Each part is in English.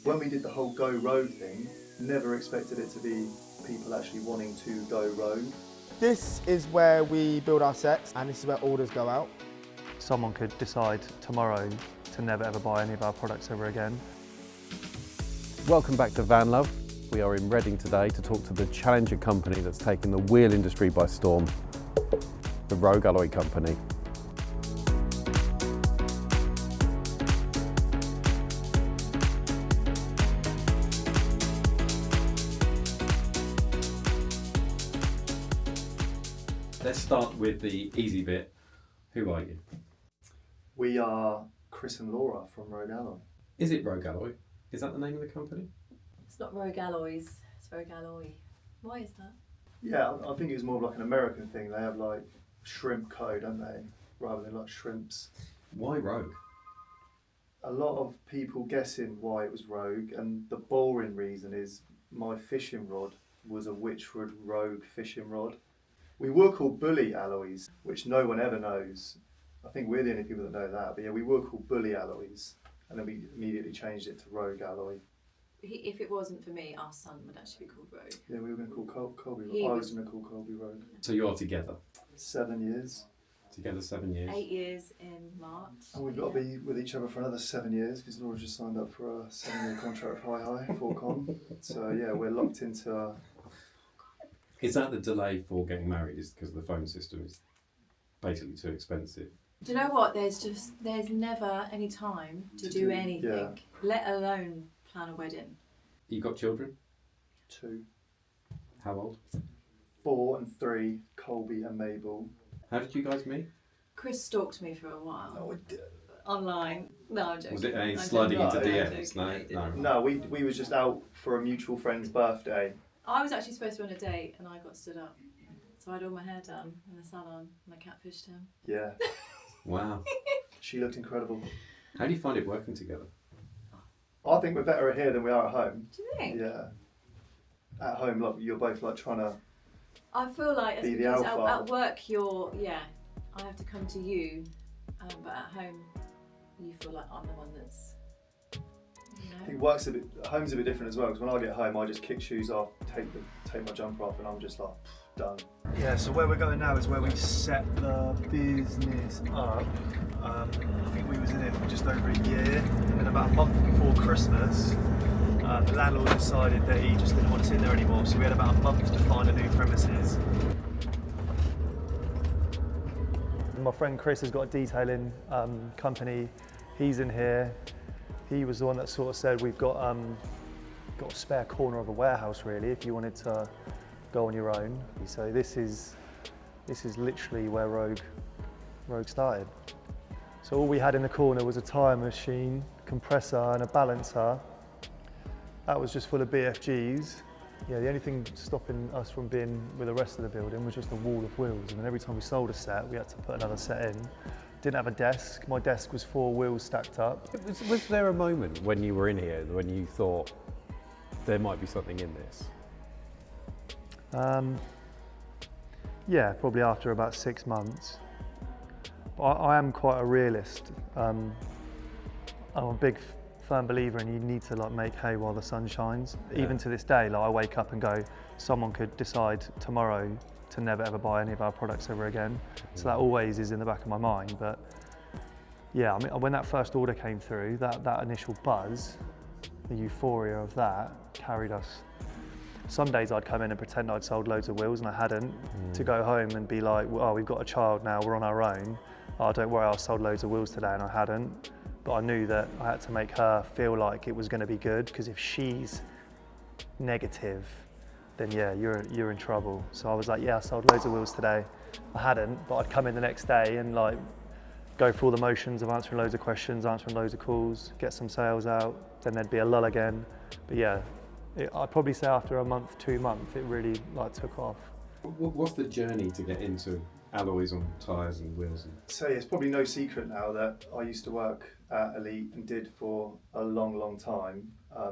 When we did the whole go road thing, never expected it to be people actually wanting to go road. This is where we build our sets, and this is where orders go out. Someone could decide tomorrow to never ever buy any of our products ever again. Welcome back to Vanlove. We are in Reading today to talk to the challenger company that's taken the wheel industry by storm, the Rogue Alloy Company. Let's start with the easy bit. Who are you? We are Chris and Laura from Rogue Alloy. Is it Rogue Alloy? Is that the name of the company? It's not Rogue Alloys, it's Rogue Alloy. Why is that? Yeah, I think it was more of like an American thing. They have like shrimp code, don't they? Rather than like shrimps. Why Rogue? A lot of people guessing why it was Rogue, and the boring reason is my fishing rod was a Witchwood Rogue fishing rod. We were called Bully Alloys, which no one ever knows. I think we're the only people that know that, but yeah, we were called Bully Alloys, and then we immediately changed it to Rogue Alloy. If it wasn't for me, our son would actually be called Rogue. Yeah, we were going to call Colby Rogue. He I was- was going to call Colby Rogue. So you're together? 7 years. Together 7 years? 8 years in March. And we've got to be with each other for another 7 years because Laura just signed up for a 7-year contract with Hi-Hi, 4Con. So yeah, we're locked into Is that the delay for getting married? Is because the phone system is basically too expensive? Do you know what? There's never any time to do anything, yeah. let alone plan a wedding. You got children? 2, How old? 4 and 3, Colby and Mabel. How did you guys meet? Chris stalked me for a while Oh, it did. online. No, I'm joking. Was it I'm a joking. sliding into I'm DMs? joking. I didn't. No. No, we was just out for a mutual friend's birthday. I was actually supposed to be on a date and I got stood up. So I had all my hair done in the salon and I catfished him. Yeah, Wow. she looked incredible. How do you find it working together? I think we're better here than we are at home. Do you think? Yeah. At home, like you're both like trying to. I feel like it's Be the because alpha. at work I have to come to you, but at home you feel like I'm the one that's, you I know. think work's a bit. Home's a bit different as well because when I get home, I just kick shoes off, take my jumper off, and I'm just like done. Yeah. So where we're going now is where we set the business up. I think we was in it for just over a year, and then about a month before Christmas, the landlord decided that he just didn't want us in there anymore. So we had about a month to find a new premises. My friend Chris has got a detailing company. He's in here. He was the one that sort of said we've got a spare corner of a warehouse really if you wanted to go on your own. So this is literally where Rogue started. So all we had in the corner was a tyre machine, compressor and a balancer. That was just full of BFGs. Yeah, the only thing stopping us from being with the rest of the building was just a wall of wheels. And then every time we sold a set, we had to put another set in. Didn't have a desk. My desk was 4 wheels stacked up. Was there a moment when you were in here when you thought there might be something in this? Yeah, probably after about 6 months. But I am quite a realist. I'm a big firm believer in you need to like make hay while the sun shines. Yeah. Even to this day, like I wake up and go, someone could decide tomorrow to never ever buy any of our products ever again. So that always is in the back of my mind. But yeah, I mean, when that first order came through, that initial buzz, the euphoria of that carried us. Some days I'd come in and pretend I'd sold loads of wheels and I hadn't, to go home and be like, oh, we've got a child now, we're on our own. Oh, don't worry, I sold loads of wheels today and I hadn't. But I knew that I had to make her feel like it was going to be good, because if she's negative, then yeah, you're in trouble. So I was like, yeah, I sold loads of wheels today. I hadn't, but I'd come in the next day and like go through all the motions of answering loads of questions, answering loads of calls, get some sales out, then there'd be a lull again. But yeah, I'd probably say after a month, 2 months, it really like took off. What's the journey to get into alloys on tyres and wheels? So yeah, it's probably no secret now that I used to work at Elite and did for a long time.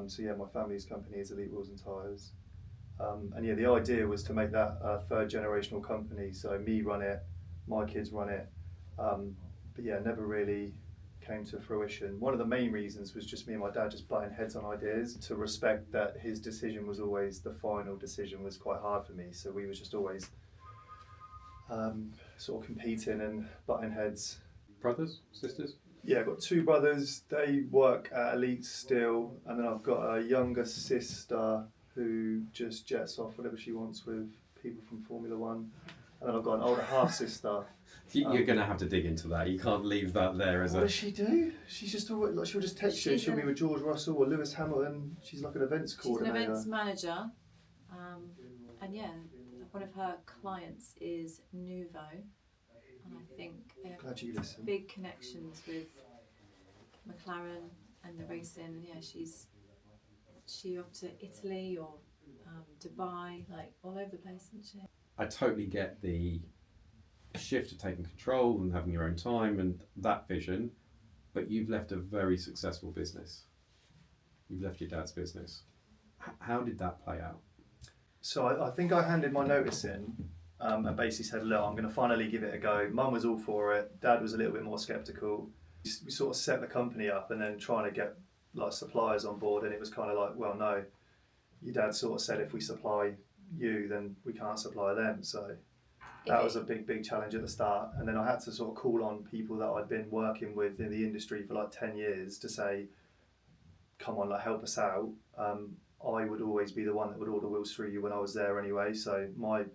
So yeah, my family's company is Elite Wheels and Tyres. And yeah, the idea was to make that a 3rd generational company. So me run it, my kids run it. But yeah, never really came to fruition. One of the main reasons was just me and my dad just butting heads on ideas. To respect that his decision was always the final decision was quite hard for me, so we was just always sort of competing and butting heads. Brothers, sisters? Yeah, I've got two brothers. They work at Elite still, and then I've got a younger sister who just jets off whatever she wants with people from Formula One, and then I've got an older half sister. You're going to have to dig into that. You can't leave that there as What does she do? She's just always, like, she'll just text you. She'll be with George Russell or Lewis Hamilton. She's like an events coordinator. She's an events manager, and yeah, one of her clients is Nuvo, and I think they have Glad you listen. big connections with McLaren and the racing. And yeah, she off to Italy or Dubai, like all over the place, isn't she? I totally get the shift to taking control and having your own time and that vision, but you've left a very successful business. You've left your dad's business. How did that play out? So I think I handed my notice in and basically said, look, I'm going to finally give it a go. Mum was all for it. Dad was a little bit more sceptical. We sort of set the company up and then trying to get like suppliers on board, and it was kind of like, well, no, your dad sort of said if we supply you, then we can't supply them. So that was a big challenge at the start. And then I had to sort of call on people that I'd been working with in the industry for like 10 years to say, come on, like help us out. I would always be the one that would order wheels through you when I was there anyway. So my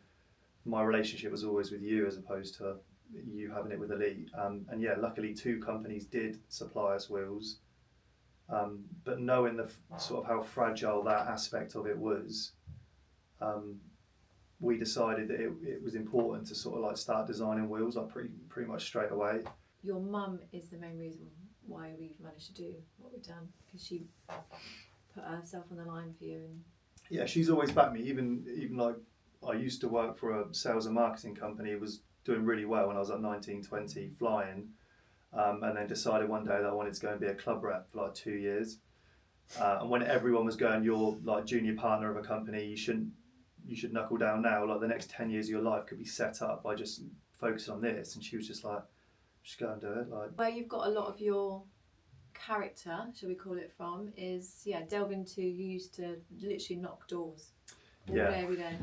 relationship was always with you as opposed to you having it with Elite. And yeah, luckily two companies did supply us wheels. But knowing the sort of how fragile that aspect of it was, we decided that it was important to sort of like start designing wheels like pretty much straight away. Your mum is the main reason why we've managed to do what we've done, because she put herself on the line for you. And yeah, she's always backed me. Even like I used to work for a sales and marketing company, was doing really well when I was like 19, 20, flying, and then decided one day that I wanted to go and be a club rep for like 2 years. And when everyone was going, you're like junior partner of a company, you should knuckle down now, like the next 10 years of your life could be set up by just focusing on this. And she was just like, just go and do it. Like, where you've got a lot of your character, shall we call it, from, is delve into, you used to literally knock doors all day, every day.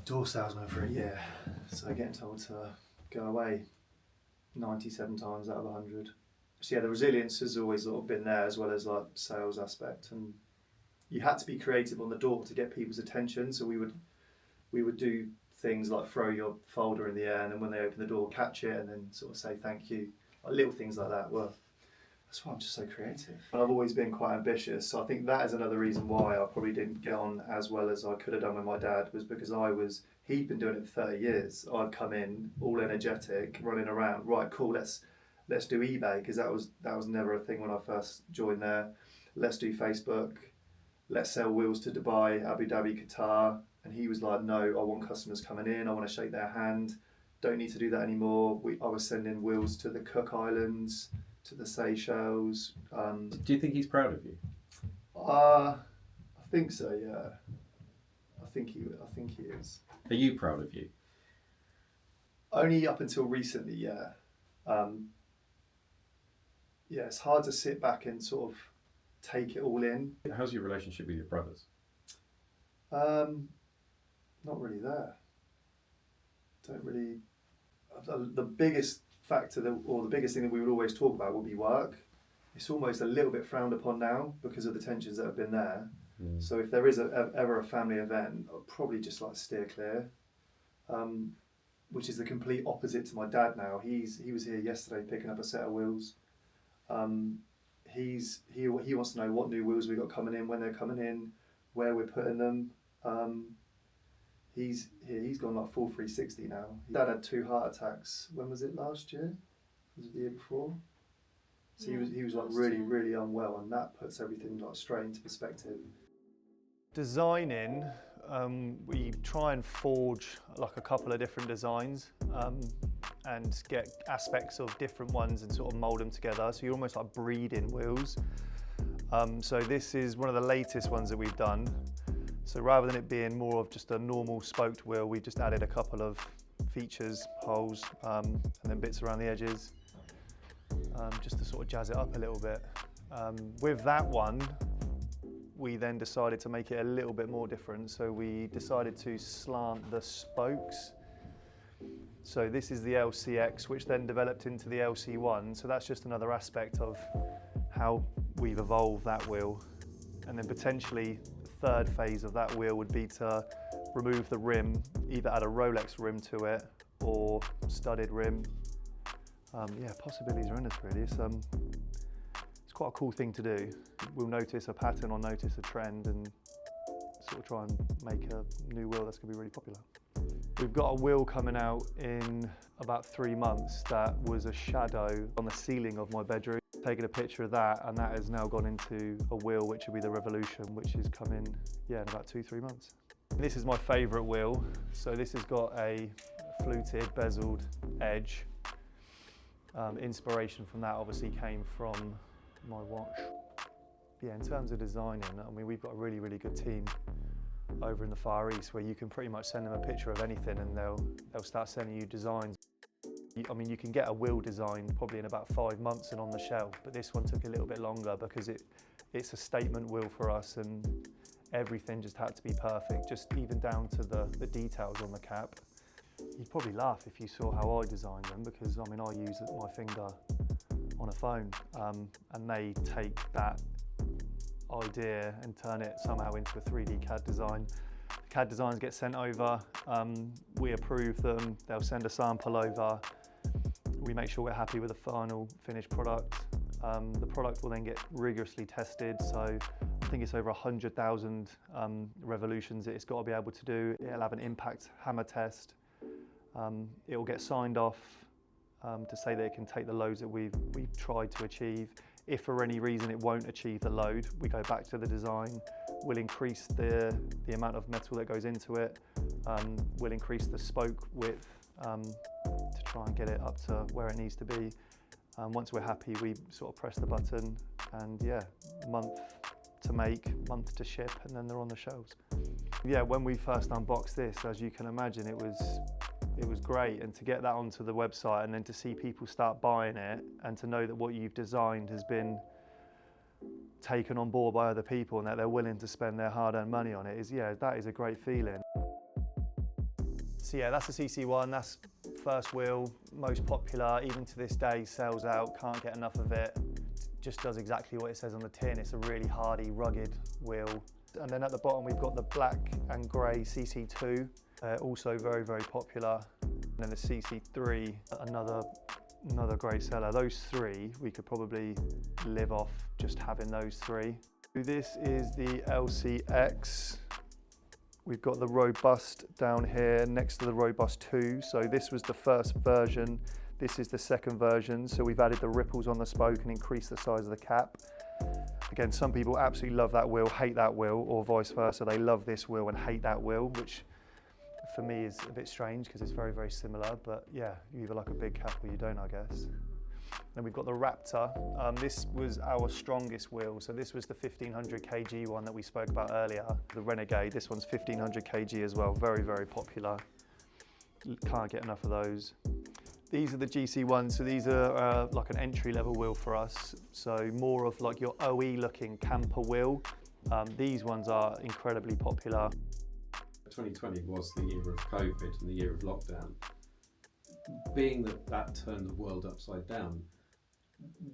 Door salesman for a year, so getting told to go away 97 times out of 100. So yeah, the resilience has always sort of been there, as well as like sales aspect, and you had to be creative on the door to get people's attention. So we would do things like throw your folder in the air, and then when they open the door, catch it, and then sort of say thank you. Like little things like that. Well, that's why I'm just so creative. And I've always been quite ambitious, so I think that is another reason why I probably didn't get on as well as I could have done with my dad, was because he'd been doing it for 30 years. I'd come in all energetic, running around. Right, cool. Let's do eBay, because that was never a thing when I first joined there. Let's do Facebook. Let's sell wheels to Dubai, Abu Dhabi, Qatar. And he was like, no, I want customers coming in. I want to shake their hand. Don't need to do that anymore. I was sending wheels to the Cook Islands, to the Seychelles. Do you think he's proud of you? I think so, yeah. I think he is. Are you proud of you? Only up until recently, yeah. Yeah, it's hard to sit back and sort of take it all in. How's your relationship with your brothers? Not really there. Don't really. The biggest factor or the biggest thing that we would always talk about would be work. It's almost a little bit frowned upon now because of the tensions that have been there. So if there is ever a family event, I'll probably just like steer clear. Which is the complete opposite to my dad now. He was here yesterday picking up a set of wheels. He wants to know what new wheels we got coming in, when they're coming in, where we're putting them. He's gone like full 360 now. Dad had 2 heart attacks. When was it? Last year? Was it the year before? So yeah, he was like really unwell, and that puts everything like straight into perspective. Designing, we try and forge like a couple of different designs and get aspects of different ones and sort of mould them together. So you're almost like breeding wheels. So this is one of the latest ones that we've done. So rather than it being more of just a normal spoked wheel, we've just added a couple of features, holes, and then bits around the edges. just to sort of jazz it up a little bit. With that one, we then decided to make it a little bit more different. So we decided to slant the spokes. So this is the LCX, which then developed into the LC1. So that's just another aspect of how we've evolved that wheel. And then potentially the third phase of that wheel would be to remove the rim, either add a Rolex rim to it or studded rim. Yeah, possibilities are endless really. It's quite a cool thing to do. We'll notice a pattern or notice a trend and sort of try and make a new wheel that's going to be really popular. We've got a wheel coming out in about 3 months that was a shadow on the ceiling of my bedroom. Taken a picture of that, and that has now gone into a wheel which will be the Revolution, which is coming in about 2-3 months. This is my favourite wheel. So this has got a fluted, bezeled edge. Inspiration from that obviously came from my watch. Yeah, in terms of designing, I mean, we've got a really, really good team over in the Far East where you can pretty much send them a picture of anything and they'll start sending you designs. I mean, you can get a wheel designed probably in about 5 months and on the shelf, but this one took a little bit longer because it's a statement wheel for us and everything just had to be perfect, just even down to the details on the cap. You'd probably laugh if you saw how I designed them because, I mean, I use my finger on a phone and they take that idea and turn it somehow into a 3D CAD design. The CAD designs get sent over, we approve them, they'll send a sample over, we make sure we're happy with the final finished product. The product will then get rigorously tested, so I think it's over 100,000 revolutions that it's got to be able to do. It'll have an impact hammer test. It will get signed off to say that it can take the loads that we've tried to achieve. If for any reason it won't achieve the load, we go back to the design. We'll increase the amount of metal that goes into it. We'll increase the spoke width to try and get it up to where it needs to be. Once we're happy, we sort of press the button and yeah, month to make, month to ship, and then they're on the shelves. Yeah, when we first unboxed this, as you can imagine, it was great, and to get that onto the website and then to see people start buying it and to know that what you've designed has been taken on board by other people and that they're willing to spend their hard-earned money on it that is a great feeling. So yeah, that's the CC1, that's first wheel, most popular, even to this day, sells out, can't get enough of it. Just does exactly what it says on the tin. It's a really hardy, rugged wheel. And then at the bottom we've got the black and grey CC2, also very, very popular. And then the CC3, another great seller. Those three, we could probably live off just having those three. This is the LCX. We've got the Robust down here next to the Robust 2. So this was the first version. This is the second version. So we've added the ripples on the spoke and increased the size of the cap. Again, some people absolutely love that wheel, hate that wheel, or vice versa. They love this wheel and hate that wheel, which for me is a bit strange because it's very, very similar. But yeah, you either like a big cap or you don't, I guess. Then we've got the Raptor. This was our strongest wheel. So this was the 1500 kg one that we spoke about earlier. The Renegade, this one's 1500 kg as well. Very, very popular. Can't get enough of those. These are the GC ones. So these are like an entry level wheel for us. So more of like your OE looking camper wheel. These ones are incredibly popular. 2020 was the year of COVID and the year of lockdown. Being that turned the world upside down,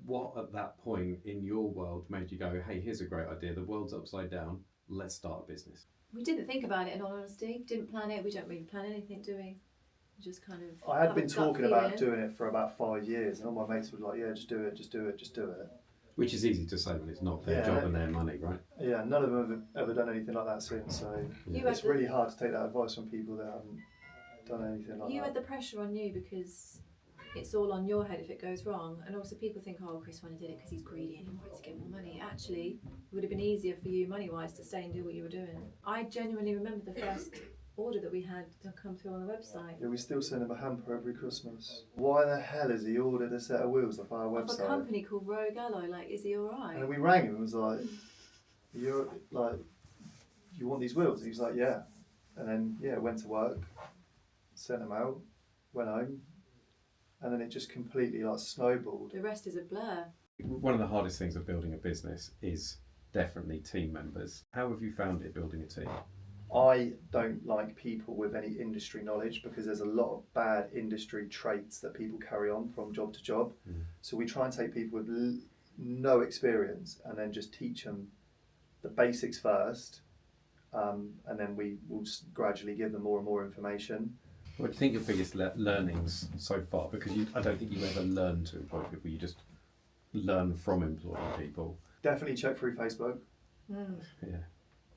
what at that point in your world made you go, hey, here's a great idea, the world's upside down, let's start a business? We didn't think about it, in all honesty. Didn't plan it. We don't really plan anything, do we? We just kind of. I had been talking about doing it for about 5 years, and all my mates were like, yeah, just do it, just do it, just do it. Which is easy to say when it's not their job and their money, right? Yeah, none of them have ever done anything like that since, so it's really hard to take that advice from people that haven't done anything like that. You had the pressure on you because it's all on your head if it goes wrong, and also people think, oh, Chris only did it because he's greedy and he wanted to get more money. Actually, it would have been easier for you money-wise to stay and do what you were doing. I genuinely remember the first order that we had to come through on the website. Yeah, we still send him a hamper every Christmas. Why the hell has he ordered a set of wheels off our website? Off a company called Rogue Alloy, like, is he alright? And we rang him and was like, you want these wheels? And he was like, yeah. And then, yeah, went to work, sent them out, went home, and then it just completely like snowballed. The rest is a blur. One of the hardest things of building a business is definitely team members. How have you found it building a team? I don't like people with any industry knowledge because there's a lot of bad industry traits that people carry on from job to job. So we try and take people with no experience and then just teach them the basics first, and then we will gradually give them more and more information. What do you think your biggest learnings so far? Because I don't think you ever learn to employ people, you just learn from employing people. Definitely check through Facebook. Yeah.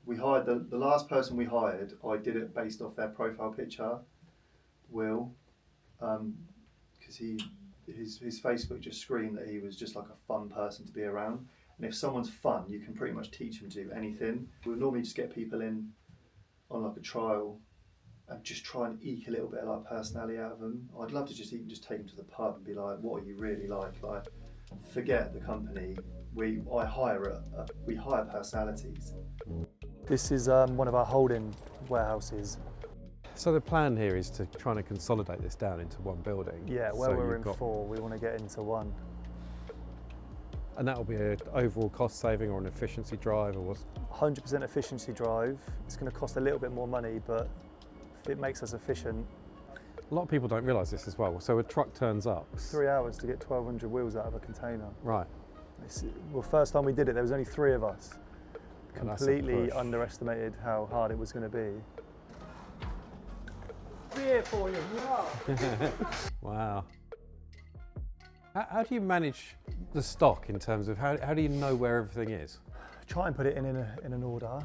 We hired the last person we hired. I did it based off their profile picture, Will, because his Facebook just screamed that he was just like a fun person to be around. And if someone's fun, you can pretty much teach them to do anything. We'll normally just get people in on like a trial and just try and eke a little bit of like personality out of them. I'd love to just even just take them to the pub and be like, what are you really like? Like, forget the company. We hire personalities. This is one of our holding warehouses. So the plan here is to try and consolidate this down into one building. Yeah, where So we're you've in 4, we want to get into 1. And that will be an overall cost saving or an efficiency drive, or what's 100% efficiency drive. It's going to cost a little bit more money, but if it makes us efficient. a lot of people don't realise this as well. So a truck turns up. 3 hours to get 1,200 wheels out of a container. Right. Well, first time we did it, there was only 3 of us. And that's a Completely push. underestimated how hard it was going to be. Beer for you. Wow. How do you manage the stock in terms of how do you know where everything is? Try and put it in an order.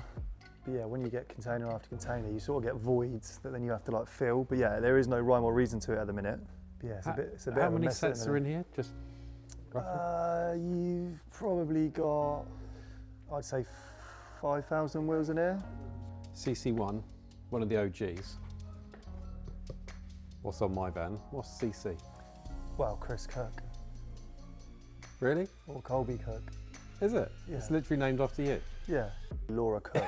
But yeah, when you get container after container, you sort of get voids that then you have to like fill. But yeah, there is no rhyme or reason to it at the minute. But yeah, it's a bit How of a many mess at the sets are minute. in here? Just roughly? You've probably got, I'd say, 5,000 wheels in here. CC1, one of the OGs. What's on my van? What's CC? Well, Chris Cook Really? or Colby Cook. Is it? Yeah. It's literally named after you. Yeah, Laura Cook.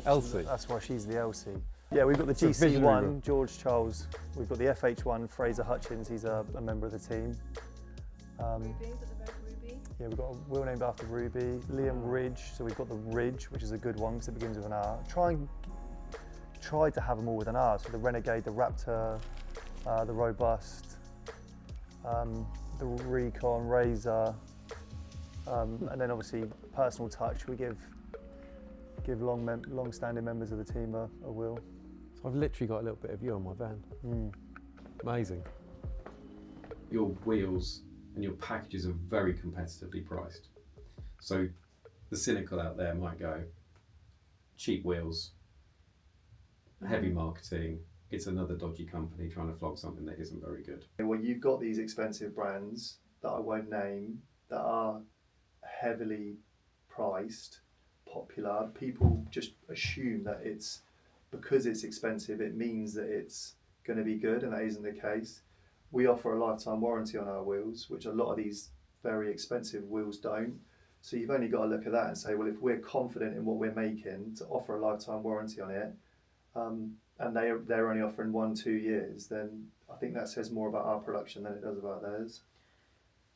Elsie. That's why she's the Elsie. Yeah, we've got the It's a visionary GC1, George Charles. We've got the FH1, Fraser Hutchins. He's a member of the team. Ruby, got the red Ruby. Yeah, we've got a wheel named after Ruby. Liam Ridge, so we've got the Ridge, which is a good one because it begins with an R. Try to have them all with an R. So the Renegade, the Raptor, the Robust, the Recon, Razor, and then obviously personal touch. We give long-standing members of the team a wheel. So I've literally got a little bit of you on my van. Amazing. Your wheels and your packages are very competitively priced. So the cynical out there might go, cheap wheels, heavy marketing, it's another dodgy company trying to flog something that isn't very good. Well, you've got these expensive brands that I won't name that are heavily priced, popular. People just assume that it's because it's expensive, it means that it's going to be good, and that isn't the case. We offer a lifetime warranty on our wheels, which a lot of these very expensive wheels don't. So you've only got to look at that and say, well, if we're confident in what we're making to offer a lifetime warranty on it, and they're only offering 1-2 years, then I think that says more about our production than it does about theirs.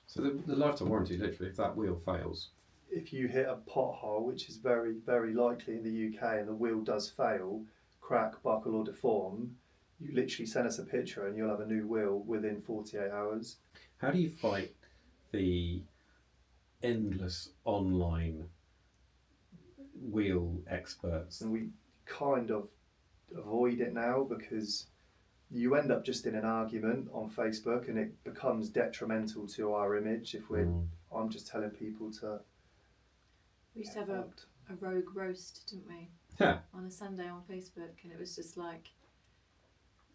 So the lifetime warranty, literally, if that wheel fails, If you hit a pothole, which is very, very likely in the UK, and the wheel does fail, crack, buckle or deform, you literally send us a picture and you'll have a new wheel within 48 hours. how do you fight the endless online wheel experts? And we kind of avoid it now because you end up just in an argument on Facebook and it becomes detrimental to our image if I'm just telling people to... We used to have a rogue roast, didn't we? Yeah. On a Sunday on Facebook, and it was just like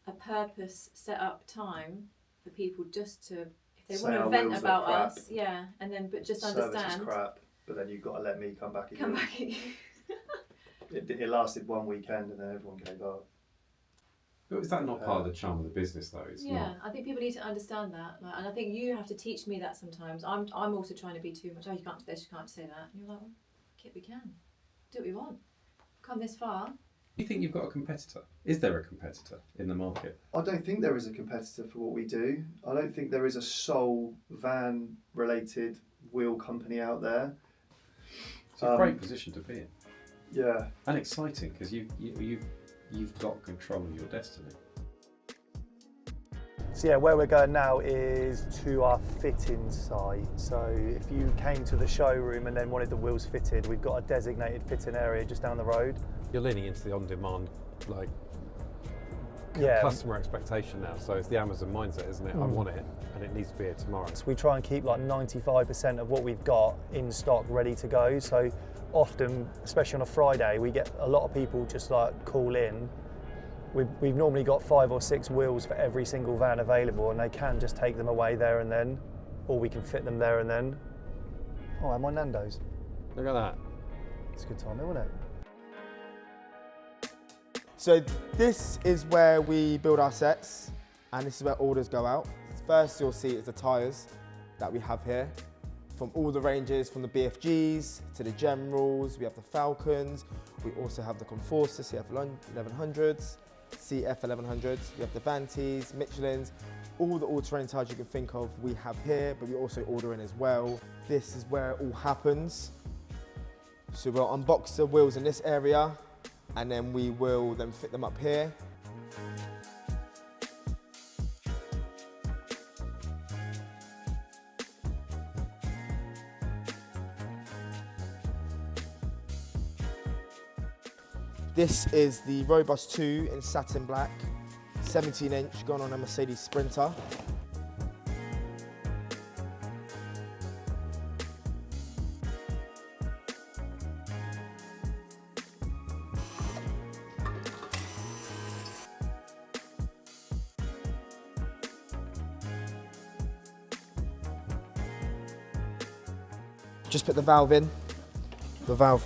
a purpose set up time for people just to, if they Say want to our vent wheels about look crap. us, yeah, and then but just Service is understand. crap, but then you've got to let me come back again. Come back at you. It lasted one weekend and then everyone gave up. But is that not part of the charm of the business, though? It's Yeah, not. I think people need to understand that, like, and I think you have to teach me that sometimes. I'm also trying to be too much. Oh, you can't do this, you can't say that. And you're like, well, Kit, we can do what we want. Come this far. Do you think you've got a competitor? Is there a competitor in the market? I don't think there is a competitor for what we do. I don't think there is a sole van-related wheel company out there. It's a great position to be in. Yeah. And exciting, because you've got control of your destiny. So yeah, where we're going now is to our fitting site. So if you came to the showroom and then wanted the wheels fitted, we've got a designated fitting area just down the road. You're leaning into the on-demand, like, Yeah. customer expectation now. So it's the Amazon mindset, isn't it? I want it, and it needs to be here tomorrow. So we try and keep like 95% of what we've got in stock ready to go. So often, especially on a Friday, we get a lot of people just like call in. We've normally got 5 or 6 wheels for every single van available, and they can just take them away there and then, or we can fit them there and then. Oh, am I Nando's? Look at that. It's a good time, isn't it? So this is where we build our sets, and this is where orders go out. First you'll see is the tyres that we have here. From all the ranges, from the BFGs to the Generals, we have the Falcons, we also have the Conforcer CF 1100s, CF 1100s, we have the Vanties, Michelins, all the all-terrain tyres you can think of we have here, but we also order in as well. This is where it all happens. So we'll unbox the wheels in this area, and then we will then fit them up here. This is the Robust 2 in satin black, 17 inch, gone on a Mercedes Sprinter. Just put the valve in, the valve.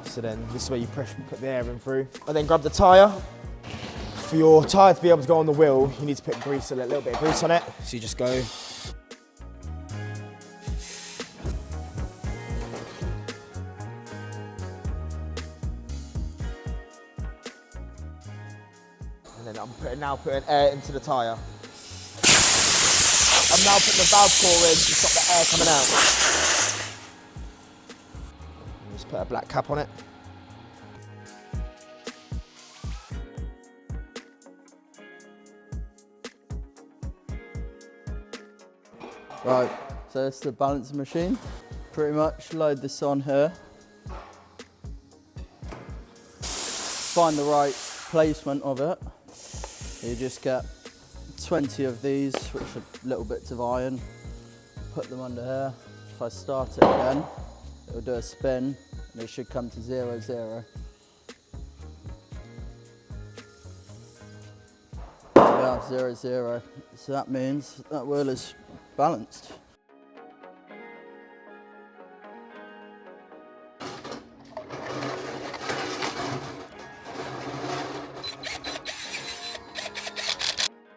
So then this is where you put the air in through. And then grab the tyre. For your tyre to be able to go on the wheel, you need to put grease, a little bit of grease on it. So you just go. And then I'm now putting air into the tyre. I'm now putting the valve core in to stop the air coming out. Just put a black cap on it. Right, so it's the balancing machine. Pretty much load this on here. Find the right placement of it. You just get 20 of these, which are little bits of iron. Put them under here. If I start it again, it'll do a spin, and it should come to 0, 0. We have 0, 0. So that means that wheel is balanced.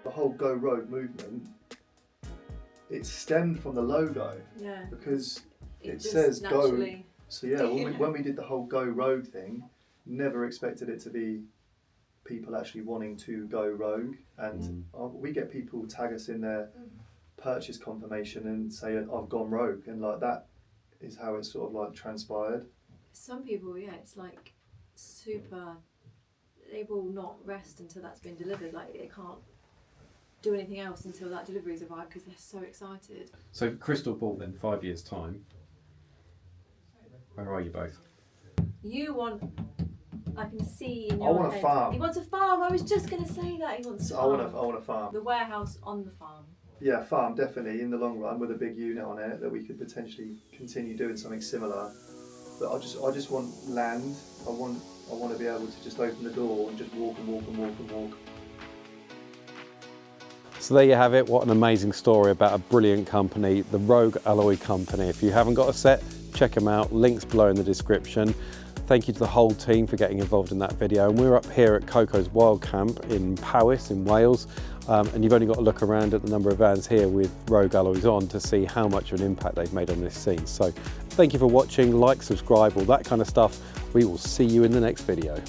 The whole Go Rogue movement, it stemmed from the logo. Yeah. Because it just says Go. naturally- So yeah, when we did the whole Go Rogue thing, never expected it to be people actually wanting to go rogue. And we get people tag us in their purchase confirmation and say, I've gone rogue. And like that is how it sort of like transpired. Some people, yeah, it's like super, they will not rest until that's been delivered. Like they can't do anything else until that delivery's arrived because they're so excited. So crystal ball then, 5 years time, where are you both? You want, I can see in your I want a head. farm. He wants a farm. I was just going to say that. He wants a I farm. want a farm. The warehouse on the farm. Yeah, farm definitely in the long run with a big unit on it that we could potentially continue doing something similar. But I just want land. I want to be able to just open the door and just walk and walk and walk and walk. So there you have it. What an amazing story about a brilliant company, the Rogue Alloy Company. If you haven't got a set, check them out. Links below in the description. Thank you to the whole team for getting involved in that video. And we're up here at Coco's Wildcamp in Powys in Wales. And you've only got to look around at the number of vans here with Rogue alloys on to see how much of an impact they've made on this scene. So thank you for watching, like, subscribe, all that kind of stuff. We will see you in the next video.